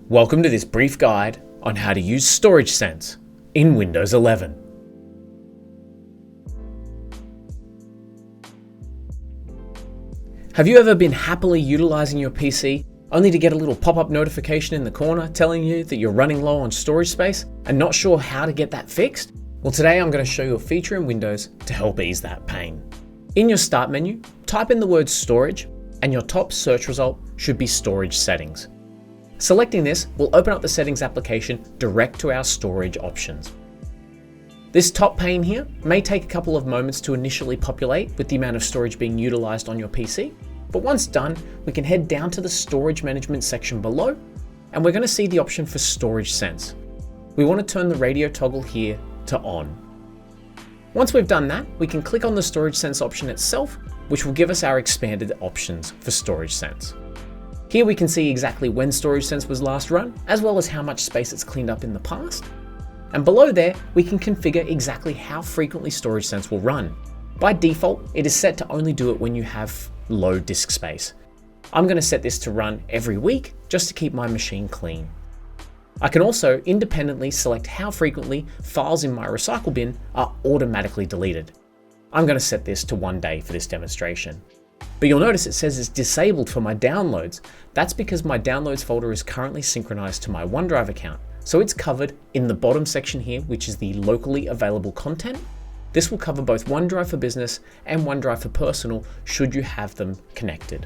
Welcome to this brief guide on how to use StorageSense in Windows 11. Have you ever been happily utilizing your PC only to get a little pop-up notification in the corner telling you that you're running low on storage space and not sure how to get that fixed? Well, today I'm going to show you a feature in Windows to help ease that pain. In your Start menu, type in the word storage and your top search result should be Storage Settings. Selecting this will open up the Settings application direct to our storage options. This top pane here may take a couple of moments to initially populate with the amount of storage being utilized on your PC, but once done, we can head down to the Storage Management section below, and we're going to see the option for StorageSense. We want to turn the radio toggle here to on. Once we've done that, we can click on the StorageSense option itself, which will give us our expanded options for StorageSense. Here we can see exactly when StorageSense was last run, as well as how much space it's cleaned up in the past. And below there, we can configure exactly how frequently StorageSense will run. By default, it is set to only do it when you have low disk space. I'm going to set this to run every week just to keep my machine clean. I can also independently select how frequently files in my recycle bin are automatically deleted. I'm going to set this to 1 day for this demonstration. But you'll notice it says it's disabled for my downloads. That's because my downloads folder is currently synchronized to my OneDrive account. So it's covered in the bottom section here, which is the locally available content. This will cover both OneDrive for Business and OneDrive for Personal should you have them connected.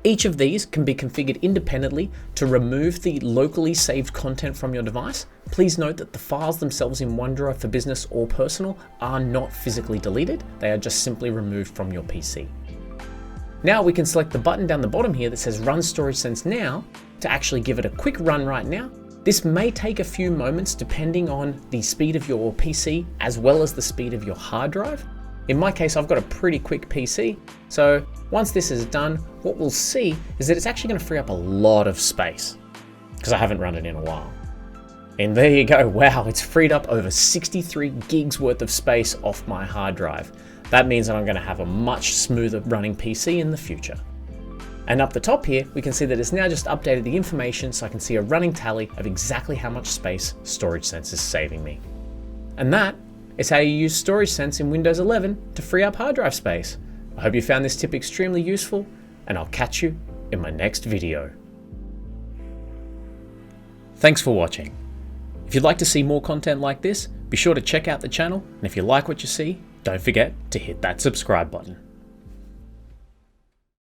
Each of these can be configured independently to remove the locally saved content from your device. Please note that the files themselves in OneDrive for Business or Personal are not physically deleted. They are just simply removed from your PC. Now we can select the button down the bottom here that says Run StorageSense Now to actually give it a quick run right now. This may take a few moments depending on the speed of your PC as well as the speed of your hard drive. In my case, I've got a pretty quick PC, so once this is done, what we'll see is that it's actually going to free up a lot of space because I haven't run it in a while. And there you go, wow, it's freed up over 63 gigs worth of space off my hard drive. That means that I'm going to have a much smoother running PC in the future. And up the top here, we can see that it's now just updated the information so I can see a running tally of exactly how much space StorageSense is saving me. And that is how you use StorageSense in Windows 11 to free up hard drive space. I hope you found this tip extremely useful, and I'll catch you in my next video. Thanks for watching. If you'd like to see more content like this, be sure to check out the channel, and if you like what you see, don't forget to hit that subscribe button.